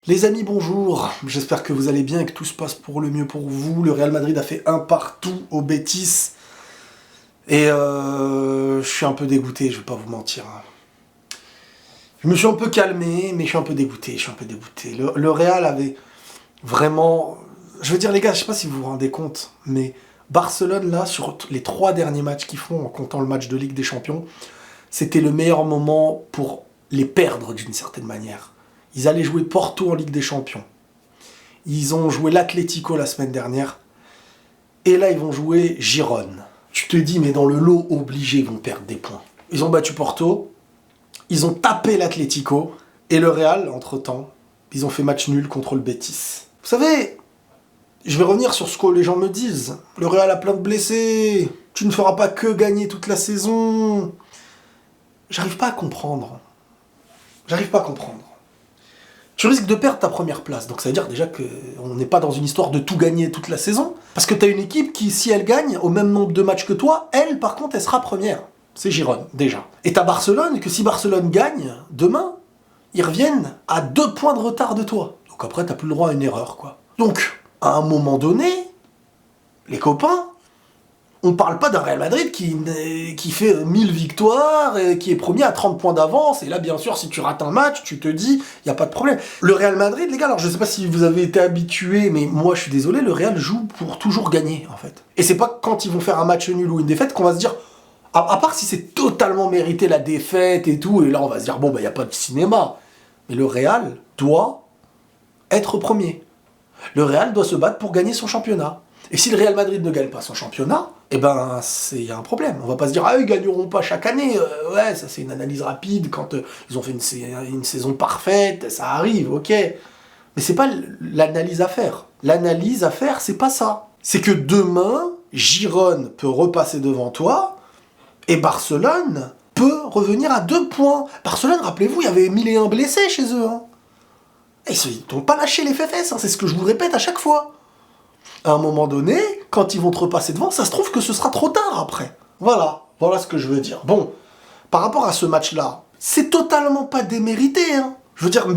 Les amis, bonjour, j'espère que vous allez bien et que tout se passe pour le mieux pour vous. Le Real Madrid a fait un partout au Betis. Et je suis un peu dégoûté, je vais pas vous mentir. Je me suis un peu calmé, mais je suis un peu dégoûté, Le Real avait vraiment... Je veux dire les gars, je sais pas si vous vous rendez compte, mais Barcelone là, sur les 3 derniers matchs qu'ils font, en comptant le match de Ligue des Champions, c'était le meilleur moment pour les perdre d'une certaine manière. Ils allaient jouer Porto en Ligue des Champions. Ils ont joué l'Atlético la semaine dernière. Et là, ils vont jouer Girone. Tu te dis, mais dans le lot obligé, ils vont perdre des points. Ils ont battu Porto. Ils ont tapé l'Atlético. Et le Real, entre-temps, ils ont fait match nul contre le Betis. Vous savez, je vais revenir sur ce que les gens me disent. Le Real a plein de blessés. Tu ne feras pas que gagner toute la saison. J'arrive pas à comprendre. Tu risques de perdre ta première place. Donc ça veut dire déjà qu'on n'est pas dans une histoire de tout gagner toute la saison. Parce que tu as une équipe qui, si elle gagne au même nombre de matchs que toi, elle, par contre, elle sera première. C'est Girone, déjà. Et t'as Barcelone, que si Barcelone gagne, demain, ils reviennent à 2 points de retard de toi. Donc après, t'as plus le droit à une erreur, quoi. Donc, à un moment donné, les copains, on parle pas d'un Real Madrid qui fait 1000 victoires, et qui est premier à 30 points d'avance, et là bien sûr si tu rates un match, tu te dis, y a pas de problème. Le Real Madrid, les gars, alors je sais pas si vous avez été habitués, mais moi je suis désolé, le Real joue pour toujours gagner en fait. Et c'est pas quand ils vont faire un match nul ou une défaite qu'on va se dire, à part si c'est totalement mérité la défaite et tout, et là on va se dire, bon bah y a pas de cinéma. Mais le Real doit être premier. Le Real doit se battre pour gagner son championnat. Et si le Real Madrid ne gagne pas son championnat, eh ben, y a un problème. On va pas se dire, ah, ils gagneront pas chaque année. Ouais, ça c'est une analyse rapide, quand ils ont fait une saison parfaite, ça arrive, ok. Mais c'est pas l'analyse à faire. L'analyse à faire, c'est pas ça. C'est que demain, Girone peut repasser devant toi, et Barcelone peut revenir à 2 points. Barcelone, rappelez-vous, il y avait 1001 blessés chez eux. Hein. Et ils n'ont pas lâché les fesses, hein, c'est ce que je vous répète à chaque fois. À un moment donné, quand ils vont te repasser devant, ça se trouve que ce sera trop tard après. Voilà ce que je veux dire. Bon, par rapport à ce match-là, c'est totalement pas démérité, hein. Je veux dire, le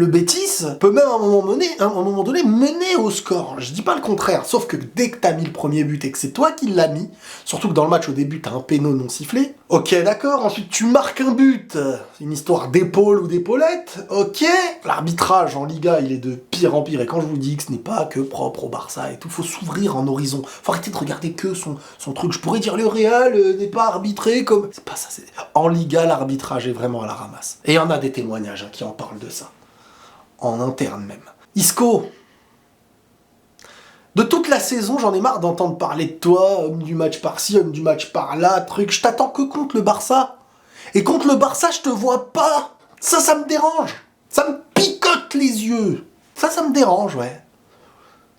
Betis peut même à un moment donné mener au score. Je dis pas le contraire, sauf que dès que t'as mis le premier but et que c'est toi qui l'as mis, surtout que dans le match au début t'as un péno non sifflé, ok d'accord, ensuite tu marques un but, une histoire d'épaule ou d'épaulette, ok, l'arbitrage en Liga il est de pire en pire, et quand je vous dis que ce n'est pas que propre au Barça et tout, faut s'ouvrir en horizon, faut arrêter de regarder que son truc. Je pourrais dire le Real n'est pas arbitré comme... C'est pas ça, en Liga l'arbitrage est vraiment à la ramasse. Et il y en a des témoignages qui en parlent de ça. En interne même. Isco, de toute la saison, j'en ai marre d'entendre parler de toi, homme du match par-ci, homme du match par-là, truc. Je t'attends que contre le Barça. Et contre le Barça, je te vois pas. Ça me dérange. Ça me picote les yeux. Ça me dérange, ouais.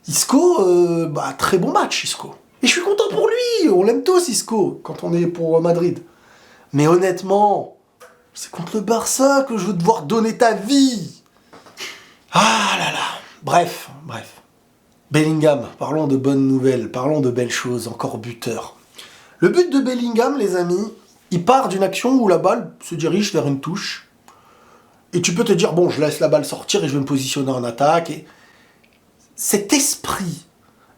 Isco, très bon match, Isco. Et je suis content pour lui. On l'aime tous, Isco, quand on est pour Madrid. Mais honnêtement... c'est contre le Barça que je veux devoir donner ta vie. Ah là là. Bref. Bellingham, parlons de bonnes nouvelles, parlons de belles choses, encore buteur. Le but de Bellingham, les amis, il part d'une action où la balle se dirige vers une touche. Et tu peux te dire, bon, je laisse la balle sortir et je vais me positionner en attaque. Et cet esprit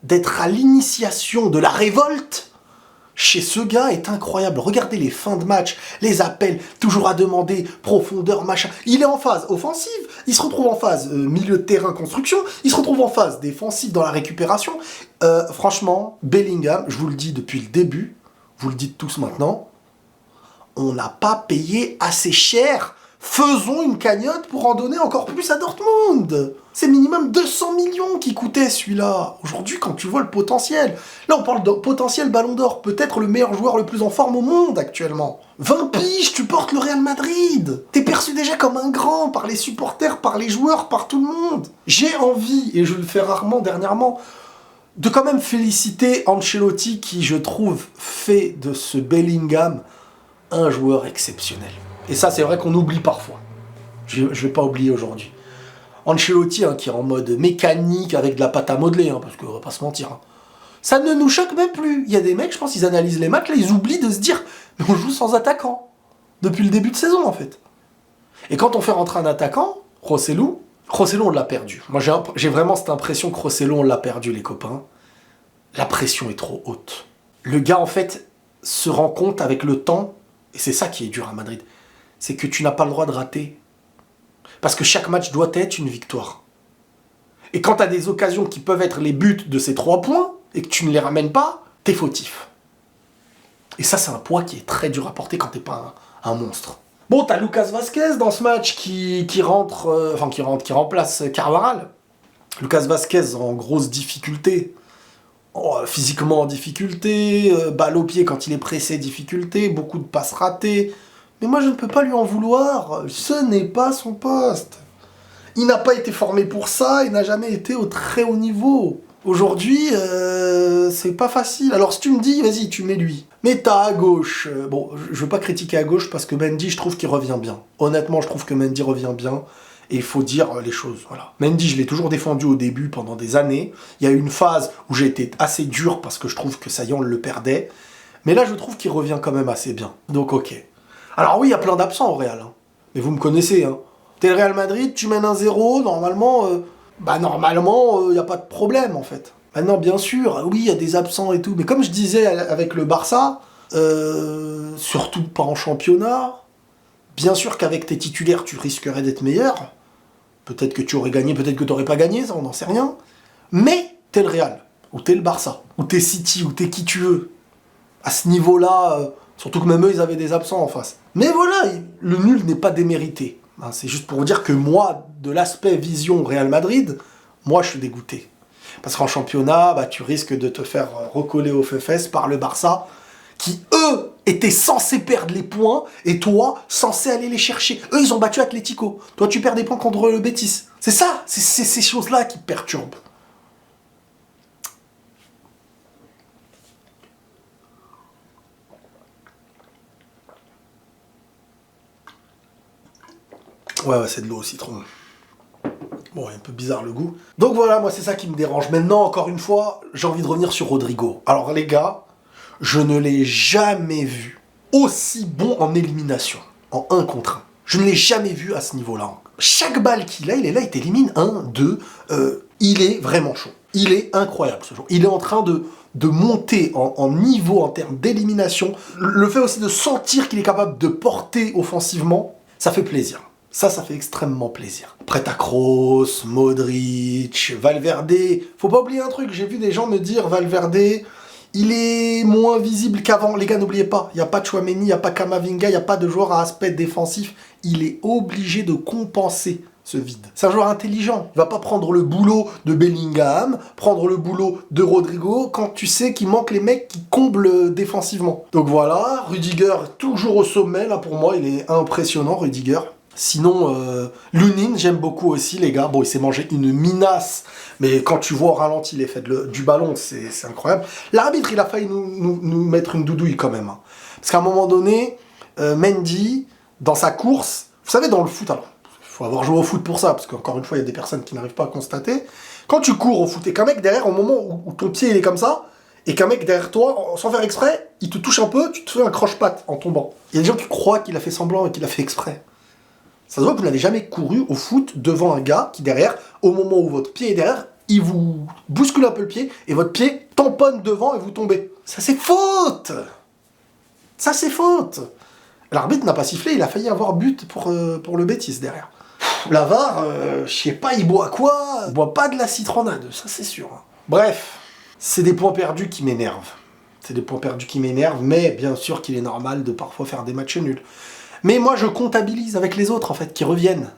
d'être à l'initiation de la révolte... chez ce gars est incroyable. Regardez les fins de match, les appels, toujours à demander, profondeur, machin. Il est en phase offensive, il se retrouve en phase milieu de terrain, construction, il se retrouve en phase défensive dans la récupération. Franchement, Bellingham, je vous le dis depuis le début, vous le dites tous maintenant, on n'a pas payé assez cher. Faisons une cagnotte pour en donner encore plus à Dortmund. C'est minimum 200 millions qui coûtait celui-là. Aujourd'hui, quand tu vois le potentiel, là on parle de potentiel Ballon d'Or, peut-être le meilleur joueur le plus en forme au monde actuellement. 20 piges, tu portes le Real Madrid. T'es perçu déjà comme un grand par les supporters, par les joueurs, par tout le monde. J'ai envie, et je le fais rarement dernièrement, de quand même féliciter Ancelotti qui, je trouve, fait de ce Bellingham un joueur exceptionnel. Et ça, c'est vrai qu'on oublie parfois. Je vais pas oublier aujourd'hui. Ancelotti, qui est en mode mécanique avec de la pâte à modeler, parce qu'on va pas se mentir. Ça ne nous choque même plus. Il y a des mecs, je pense, ils analysent les matchs, là, ils oublient de se dire, mais on joue sans attaquant. Depuis le début de saison, en fait. Et quand on fait rentrer un attaquant, Rosselló, on l'a perdu. Moi, j'ai vraiment cette impression que Rosselló, on l'a perdu, les copains. La pression est trop haute. Le gars, en fait, se rend compte avec le temps, et c'est ça qui est dur à Madrid, c'est que tu n'as pas le droit de rater. Parce que chaque match doit être une victoire. Et quand tu as des occasions qui peuvent être les buts de ces 3 points, et que tu ne les ramènes pas, t'es fautif. Et ça, c'est un poids qui est très dur à porter quand t'es pas un monstre. Bon, t'as Lucas Vázquez dans ce match qui remplace Carvajal. Lucas Vázquez en grosse difficulté. Physiquement en difficulté, balle au pied quand il est pressé, difficulté, beaucoup de passes ratées. Mais moi, je ne peux pas lui en vouloir. Ce n'est pas son poste. Il n'a pas été formé pour ça, il n'a jamais été au très haut niveau. Aujourd'hui, c'est pas facile. Alors si tu me dis, vas-y, tu mets lui. Mais t'as à gauche, bon, je veux pas critiquer à gauche parce que Mendy, je trouve qu'il revient bien. Honnêtement, je trouve que Mendy revient bien. Et il faut dire les choses, voilà. Mendy, je l'ai toujours défendu au début, pendant des années. Il y a eu une phase où j'ai été assez dur parce que je trouve que ça y est, on le perdait. Mais là, je trouve qu'il revient quand même assez bien. Donc, ok. Alors oui, il y a plein d'absents au Real. Hein. Mais vous me connaissez, hein. T'es le Real Madrid, tu mènes 1-0, normalement, il n'y a pas de problème, en fait. Maintenant, bien sûr, oui, il y a des absents et tout. Mais comme je disais avec le Barça, surtout pas en championnat, bien sûr qu'avec tes titulaires, tu risquerais d'être meilleur. Peut-être que tu aurais gagné, peut-être que tu n'aurais pas gagné, ça, on n'en sait rien. Mais t'es le Real, ou t'es le Barça, ou t'es City, ou t'es qui tu veux. À ce niveau-là, surtout que même eux, ils avaient des absents en face. Mais voilà, le nul n'est pas démérité. Hein, c'est juste pour vous dire que moi, de l'aspect vision Real Madrid, moi, je suis dégoûté. Parce qu'en championnat, tu risques de te faire recoller aux fesses par le Barça, qui, eux, étaient censés perdre les points, et toi, censé aller les chercher. Eux, ils ont battu Atlético. Toi, tu perds des points contre le Betis. C'est ça, c'est ces choses-là qui perturbent. Ouais, c'est de l'eau au citron. Bon, un peu bizarre le goût. Donc voilà, moi, c'est ça qui me dérange. Maintenant, encore une fois, j'ai envie de revenir sur Rodrigo. Alors, les gars, je ne l'ai jamais vu aussi bon en élimination, en 1 contre 1. Je ne l'ai jamais vu à ce niveau-là. Chaque balle qu'il a, il est là, il t'élimine 1, 2. Il est vraiment chaud. Il est incroyable ce jour. Il est en train de monter en niveau en termes d'élimination. Le fait aussi de sentir qu'il est capable de porter offensivement, ça fait plaisir. Ça fait extrêmement plaisir. Après, t'as Kroos, Modric, Valverde. Faut pas oublier un truc, j'ai vu des gens me dire Valverde, il est moins visible qu'avant. Les gars, n'oubliez pas, il n'y a pas de Tchouaméni, il n'y a pas Camavinga, il n'y a pas de joueur à aspect défensif. Il est obligé de compenser ce vide. C'est un joueur intelligent. Il va pas prendre le boulot de Bellingham, prendre le boulot de Rodrigo, quand tu sais qu'il manque les mecs qui comblent défensivement. Donc voilà, Rudiger, toujours au sommet, là pour moi, il est impressionnant, Rudiger. Sinon, Lunin, j'aime beaucoup aussi, les gars. Bon, il s'est mangé une minace, mais quand tu vois au ralenti l'effet du ballon, c'est incroyable. L'arbitre, il a failli nous mettre une doudouille quand même. Hein. Parce qu'à un moment donné, Mendy, dans sa course, vous savez, dans le foot, alors, il faut avoir joué au foot pour ça, parce qu'encore une fois, il y a des personnes qui n'arrivent pas à constater. Quand tu cours au foot et qu'un mec derrière, au moment où ton pied il est comme ça, et qu'un mec derrière toi, sans faire exprès, il te touche un peu, tu te fais un croche-patte en tombant. Il y a des gens qui croient qu'il a fait semblant et qu'il a fait exprès. Ça se voit que vous n'avez jamais couru au foot devant un gars qui, derrière, au moment où votre pied est derrière, il vous bouscule un peu le pied et votre pied tamponne devant et vous tombez. Ça, c'est faute! Ça, c'est faute! L'arbitre n'a pas sifflé, il a failli avoir but pour le Betis derrière. La VAR, je sais pas, il boit quoi? Il boit pas de la citronnade, ça c'est sûr. Bref, c'est des points perdus qui m'énervent. C'est des points perdus qui m'énervent, mais bien sûr qu'il est normal de parfois faire des matchs nuls. Mais moi, je comptabilise avec les autres, en fait, qui reviennent.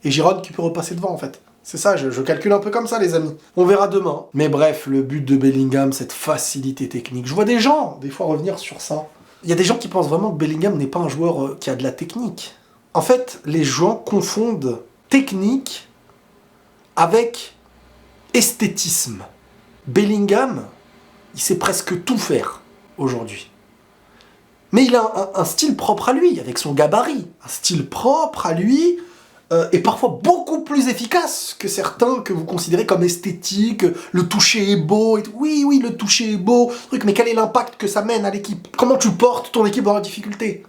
Et Giroud qui peut repasser devant, en fait. C'est ça, je calcule un peu comme ça, les amis. On verra demain. Mais bref, le but de Bellingham, cette facilité technique. Je vois des gens, des fois, revenir sur ça. Il y a des gens qui pensent vraiment que Bellingham n'est pas un joueur qui a de la technique. En fait, les gens confondent technique avec esthétisme. Bellingham, il sait presque tout faire, aujourd'hui. Mais il a un style propre à lui, avec son gabarit. Un style propre à lui, et parfois beaucoup plus efficace que certains que vous considérez comme esthétiques. Le toucher est beau. Et tout. Oui, le toucher est beau. Mais quel est l'impact que ça mène à l'équipe? Comment tu portes ton équipe dans la difficulté?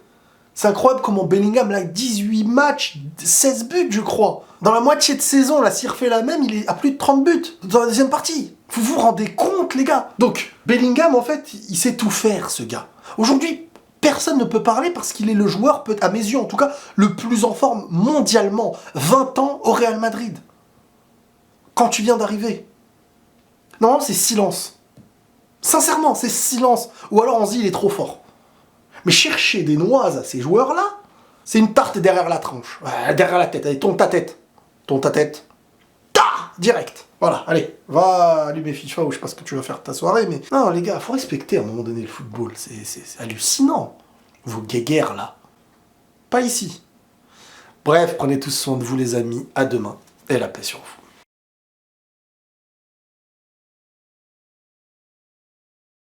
C'est incroyable comment Bellingham, là, 18 matchs, 16 buts, je crois. Dans la moitié de saison, là, s'il refait la même, il est à plus de 30 buts dans la deuxième partie. Vous vous rendez compte, les gars? Donc, Bellingham, en fait, il sait tout faire, ce gars. Aujourd'hui, personne ne peut parler parce qu'il est le joueur, à mes yeux en tout cas, le plus en forme mondialement. 20 ans au Real Madrid. Quand tu viens d'arriver. Normalement, c'est silence. Sincèrement, c'est silence. Ou alors on se dit, il est trop fort. Mais chercher des noises à ces joueurs-là, c'est une tarte derrière la tranche. Derrière la tête. Allez, tourne ta tête. Tourne ta tête. Ta direct. Voilà, allez, va allumer FIFA ou je sais pas ce que tu vas faire ta soirée, mais... Non, les gars, faut respecter à un moment donné le football. C'est hallucinant. Vos guéguerres, là. Pas ici. Bref, prenez tous soin de vous, les amis. À demain. Et la paix sur vous.